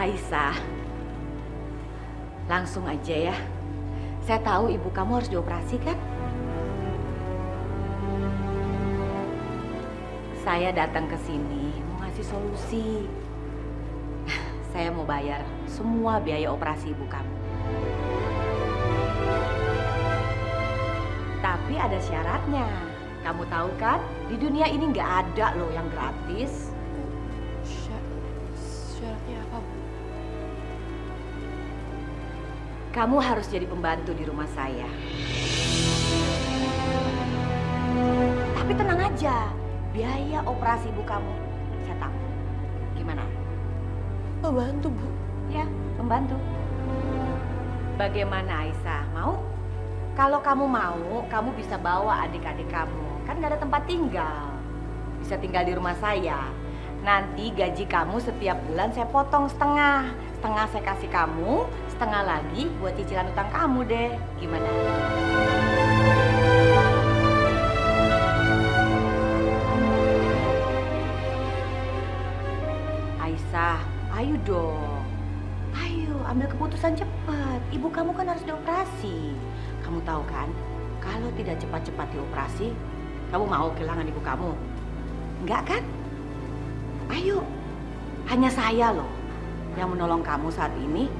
Aisyah, langsung aja ya. Saya tahu ibu kamu harus dioperasi kan? Saya datang ke sini mau ngasih solusi. Saya mau bayar semua biaya operasi ibu kamu. Tapi ada syaratnya. Kamu tahu kan, di dunia ini nggak ada loh yang gratis. Syaratnya apa, Bu? Kamu harus jadi pembantu di rumah saya. Tapi tenang aja, biaya operasi ibu kamu saya tanggung. Gimana? Pembantu, Bu. Ya, pembantu. Bagaimana Aisyah? Mau? Kalau kamu mau, kamu bisa bawa adik-adik kamu. Kan nggak ada tempat tinggal. Bisa tinggal di rumah saya. Nanti gaji kamu setiap bulan saya potong setengah. Setengah saya kasih kamu, setengah lagi buat cicilan utang kamu deh. Gimana? Aisyah, ayo dong. Ayo, ambil keputusan cepat. Ibu kamu kan harus dioperasi. Kamu tahu kan, kalau tidak cepat-cepat dioperasi, kamu mau kehilangan ibu kamu? Enggak kan? Ayo, hanya saya loh yang menolong kamu saat ini.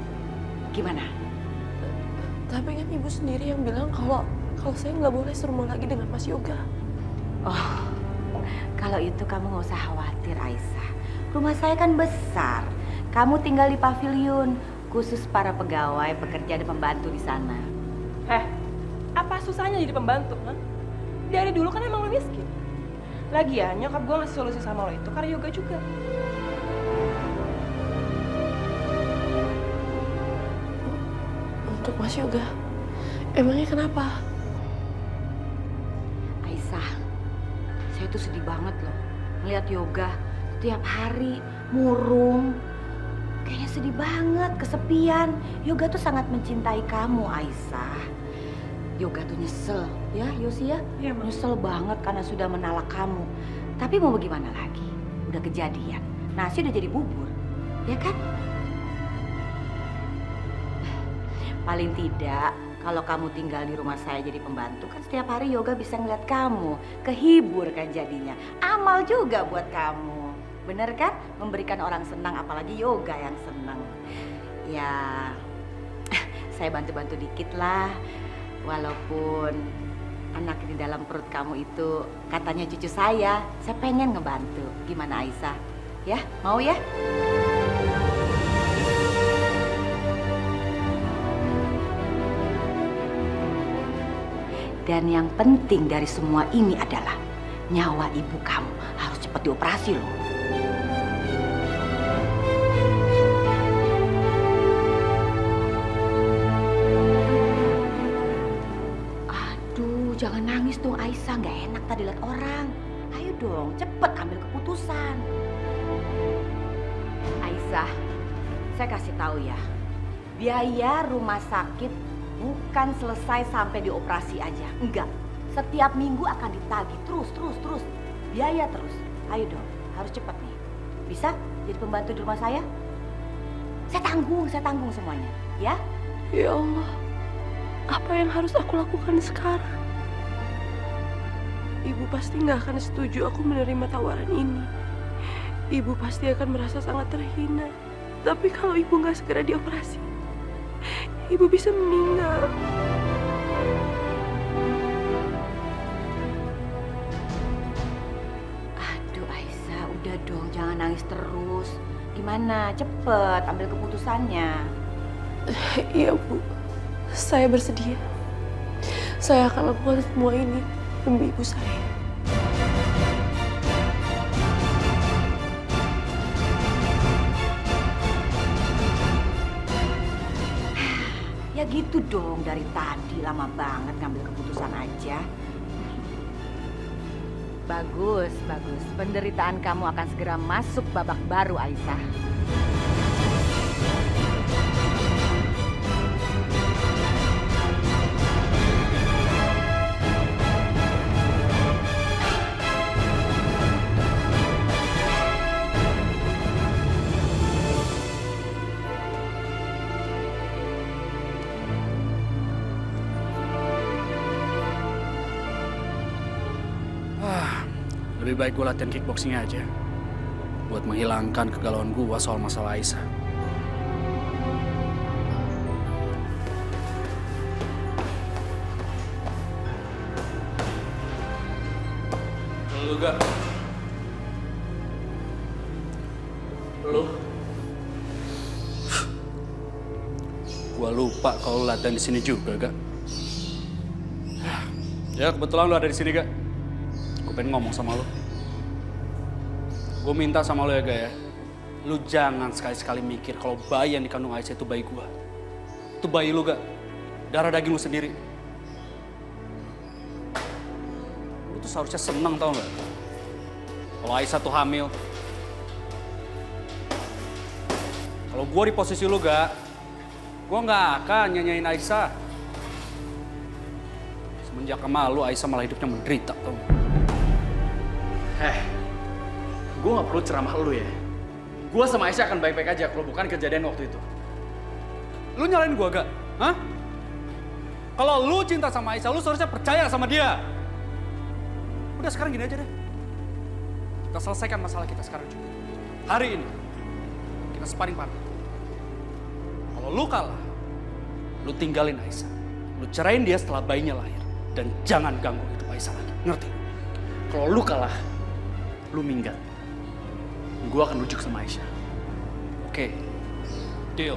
Gimana? Tapi kan Ibu sendiri yang bilang kalau saya nggak boleh serumah lagi dengan Mas Yoga. Oh, kalau itu kamu nggak usah khawatir, Aisyah. Rumah saya kan besar. Kamu tinggal di pavilion, khusus para pegawai, pekerja dan pembantu di sana. Apa susahnya jadi pembantu, kan? Dari dulu kan emang lo miskin. Lagian nyokap gue ngasih solusi sama lo itu karena yoga juga. Untuk Mas Yoga, emangnya kenapa? Aisyah, saya tuh sedih banget loh ngeliat Yoga setiap hari murung. Kayaknya sedih banget, kesepian. Yoga tuh sangat mencintai kamu, Aisyah. Yoga tuh nyesel, ya Yosi ya? Iya, Mak. Nyesel banget karena sudah menalak kamu. Tapi mau bagaimana lagi? Udah kejadian, nasi udah jadi bubur, ya kan? Paling tidak, kalau kamu tinggal di rumah saya jadi pembantu, kan setiap hari Yoga bisa ngeliat kamu. Kehibur kan jadinya. Amal juga buat kamu. Bener kan? Memberikan orang senang, apalagi Yoga yang senang. Ya, saya bantu-bantu dikit lah. Walaupun anak di dalam perut kamu itu katanya cucu saya pengen ngebantu. Gimana Aisyah? Ya, mau ya? Dan yang penting dari semua ini adalah nyawa ibu kamu harus cepat dioperasi loh. Aduh, jangan nangis dong Aisyah, nggak enak tadi lihat orang. Ayo dong, cepet ambil keputusan. Aisyah, saya kasih tahu ya, biaya rumah sakit bukan selesai sampai dioperasi aja. Enggak. Setiap minggu akan ditagih terus. Biaya terus. Ayo dong, harus cepat nih. Bisa jadi pembantu di rumah saya? Saya tanggung semuanya, ya? Ya Allah, apa yang harus aku lakukan sekarang? Ibu pasti nggak akan setuju aku menerima tawaran ini. Ibu pasti akan merasa sangat terhina. Tapi kalau ibu nggak segera dioperasi, ibu bisa meninggal. Aduh Aisyah, udah dong, jangan nangis terus. Gimana? Cepet ambil keputusannya. Iya Bu, saya bersedia. Saya akan lakukan semua ini demi ibu saya. Ya gitu dong, dari tadi lama banget ngambil keputusan aja. Bagus. Penderitaan kamu akan segera masuk babak baru, Aisyah. Lebih baik gue latihan kickboxing aja. Buat menghilangkan kegalauan gue soal masalah Aisyah. Lu gak? Lu? Gua lupa kalau lu latihan di sini juga, Gak. Ya, kebetulan lu ada di sini, Gak. Gue pengen ngomong sama lu. Gue minta sama lu ya, Gak ya. Lu jangan sekali-sekali mikir kalau bayi yang dikandung Aisyah itu bayi gua. Itu bayi lu, Gak. Darah daging lu sendiri. Lu tuh seharusnya seneng, tau gak? Kalau Aisyah tuh hamil. Kalau gue di posisi lu, Gak, gue nggak akan nyanyain Aisyah. Semenjak sama lu, Aisyah malah hidupnya menderita, tau gak? Gue gak perlu ceramah lu ya. Gue sama Aisyah akan baik-baik aja kalau bukan kejadian waktu itu. Lu nyalain gue, Gak? Hah? Kalau lu cinta sama Aisyah, lu seharusnya percaya sama dia. Udah, sekarang gini aja deh. Kita selesaikan masalah kita sekarang juga. Hari ini, kita sparring-parring. Kalau lu kalah, lu tinggalin Aisyah. Lu cerain dia setelah bayinya lahir. Dan jangan ganggu hidup Aisyah lagi. Ngerti? Kalau lu kalah, lu minggat. Gue akan rujuk sama Aisyah. Oke. Deal.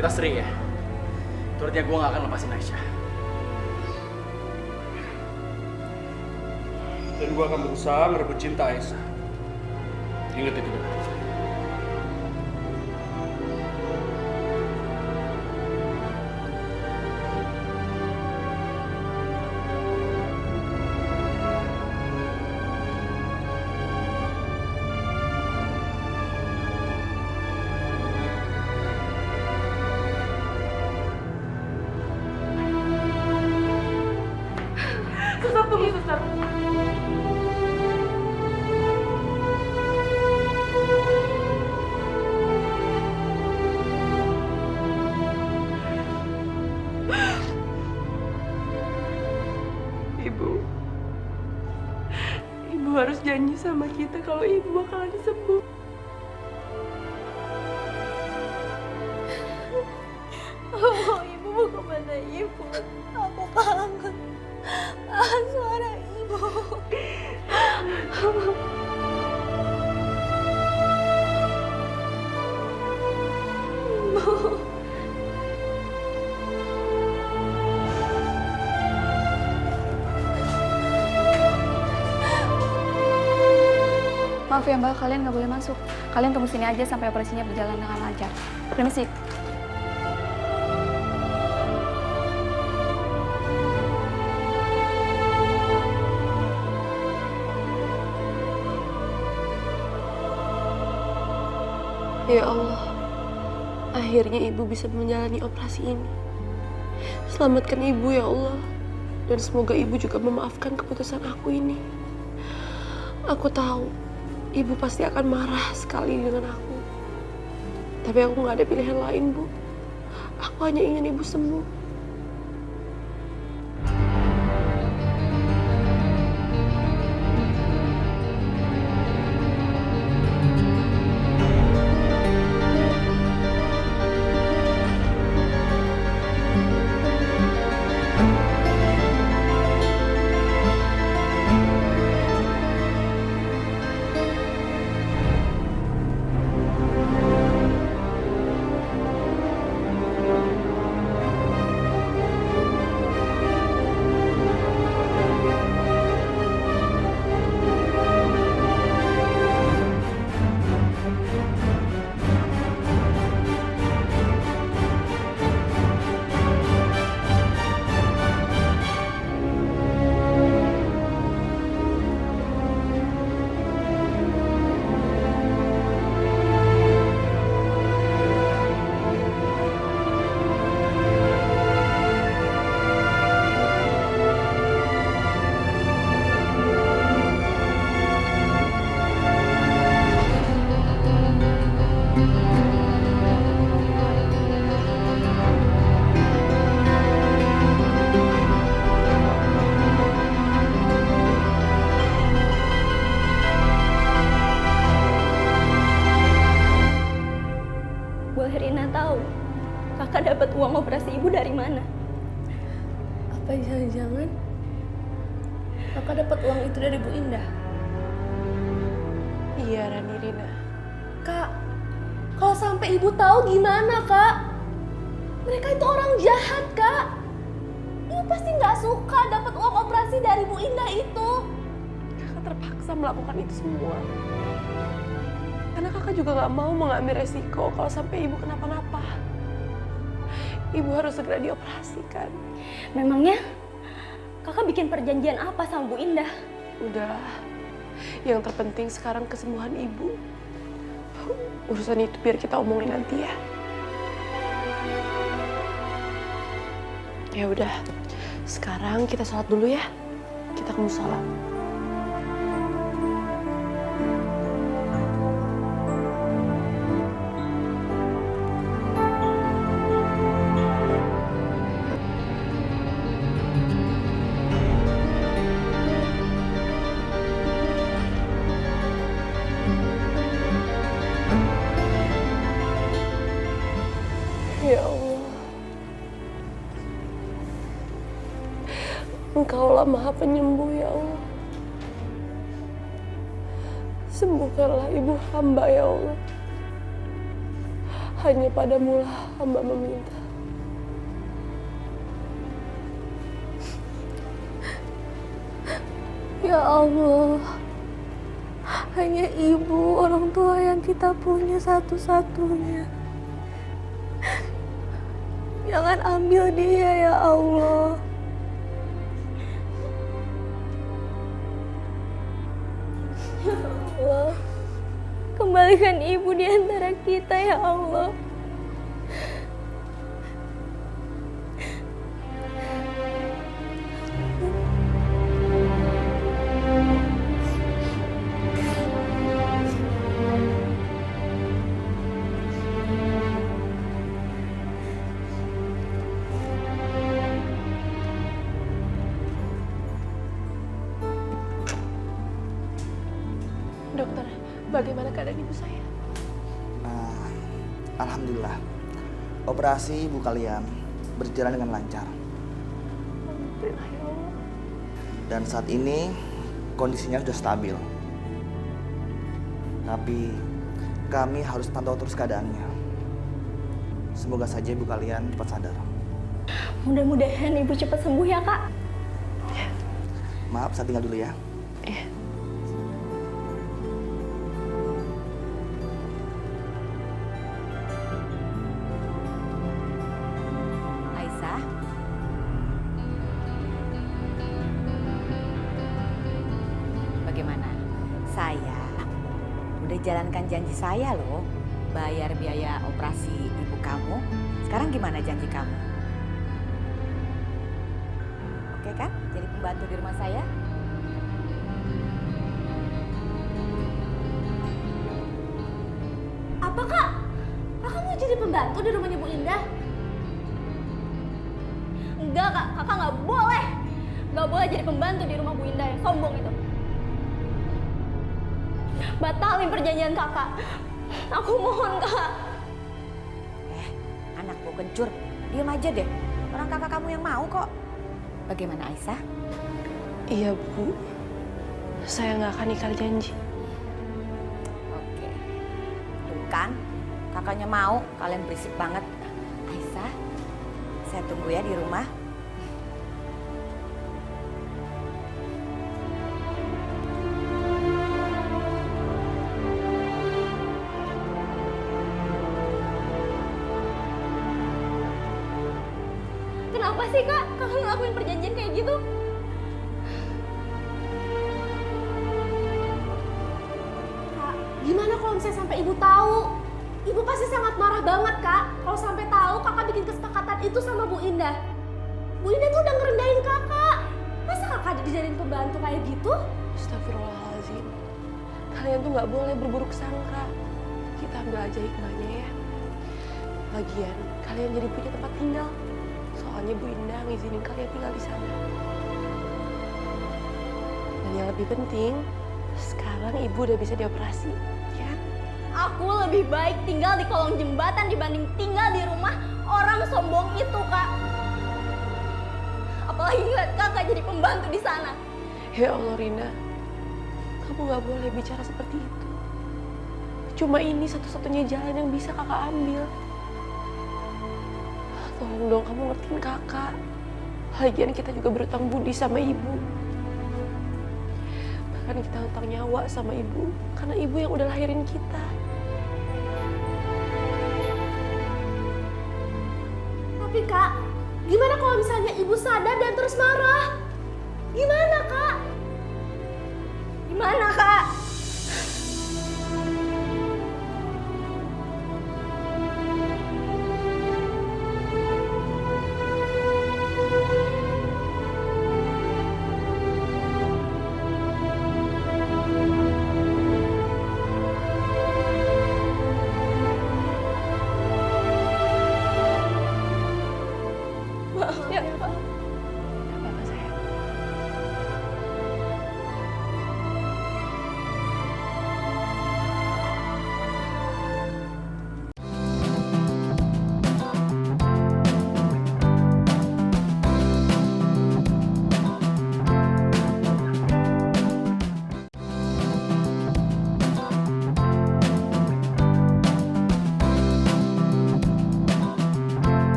Kita sering ya. Itu artinya gue gak akan lepasin Aisyah. Dan gue akan berusaha merebut cinta Aisyah. Ingat itu, Gak. Susah tunggu, susah. Ibu harus janji sama kita kalau ibu bakalan sembuh. Oh, ibu mau kemana ibu? Aku kangen. Suara ibu. Maaf ya Mbak, kalian nggak boleh masuk. Kalian tunggu sini aja sampai operasinya berjalan dengan lancar. Permisi. Ya Allah, akhirnya ibu bisa menjalani operasi ini. Selamatkan ibu ya Allah. Dan semoga ibu juga memaafkan keputusan aku ini. Aku tahu, ibu pasti akan marah sekali dengan aku. Tapi aku gak ada pilihan lain, Bu. Aku hanya ingin ibu sembuh. boleh Rina tahu, kakak dapat uang operasi ibu dari mana? Apa jangan-jangan kakak dapat uang itu dari Bu Indah? Iya, Rani Rina. Kak, kalau sampai ibu tahu gimana, Kak? Mereka itu orang jahat, Kak. Ibu pasti nggak suka dapat uang operasi dari Bu Indah itu. Kakak terpaksa melakukan itu semua. Karena kakak juga nggak mau mengambil resiko kalau sampai ibu kenapa-napa. Ibu harus segera dioperasikan. Memangnya kakak bikin perjanjian apa sama Bu Indah? Udah, yang terpenting sekarang kesembuhan ibu. Urusan itu biar kita omongin nanti ya. Ya udah, sekarang kita sholat dulu ya. Kita ke mushola. Ya Allah, Engkaulah Maha Penyembuh ya Allah. Sembuhkanlah ibu hamba ya Allah. Hanya padamulah hamba meminta. Ya Allah, hanya ibu orang tua yang kita punya satu-satunya. Jangan ambil dia ya Allah. Ya Allah, kembalikan ibu di antara kita ya Allah. Dokter, bagaimana keadaan ibu saya? Alhamdulillah, operasi ibu kalian berjalan dengan lancar. Alhamdulillah ya Allah. Dan saat ini kondisinya sudah stabil. Tapi kami harus pantau terus keadaannya. Semoga saja ibu kalian cepat sadar. Mudah-mudahan ibu cepat sembuh ya Kak. Maaf, saya tinggal dulu ya. Aisyah, bagaimana? Saya udah jalankan janji saya loh, bayar biaya operasi ibu kamu. Sekarang gimana janji kamu? Oke kan? Jadi pembantu di rumah saya? Apa Kak? Kakak mau jadi pembantu di rumahnya Bu Indah? Enggak Kak, kakak nggak boleh. Nggak boleh jadi pembantu di rumah Bu Indah yang sombong itu. Batalin perjanjian kakak. Aku mohon Kak. Anak gue kencur, diam aja deh. Orang kakak kamu yang mau kok. Bagaimana Aisyah? Iya Bu, saya nggak akan ingkar janji. Oke. Tuh kan, kakaknya mau, kalian berisik banget. Aisyah, saya tunggu ya di rumah. Kenapa sih Kak? Kakak ngelakuin perjanjian kayak gitu? Kak, gimana kalau misalnya sampai ibu tahu? Ibu pasti sangat marah banget Kak. Kalau sampai tahu kakak bikin kesepakatan itu sama Bu Indah. Bu Indah tuh udah ngerendahin kakak. Masa kakak dijadiin pembantu kayak gitu? Astagfirullahaladzim. Kalian tuh nggak boleh berburuk sangka. Kita ambil aja hikmahnya ya. Lagian, kalian jadi punya tempat tinggal. Soalnya Bu Indah ngizinin kalian tinggal di sana. Dan yang lebih penting, sekarang ibu udah bisa dioperasi, ya? Aku lebih baik tinggal di kolong jembatan dibanding tinggal di rumah orang sombong itu, Kak. Apalagi ngeliat kakak jadi pembantu di sana. Ya Allah Rina, kamu gak boleh bicara seperti itu. Cuma ini satu-satunya jalan yang bisa kakak ambil. Tolong dong kamu ngertiin kakak. Lagian kita juga berutang budi sama ibu. Bahkan kita hutang nyawa sama ibu. Karena ibu yang udah lahirin kita. Tapi Kak, gimana kalau misalnya ibu sadar dan terus marah? Gimana Kak? Gimana Kak?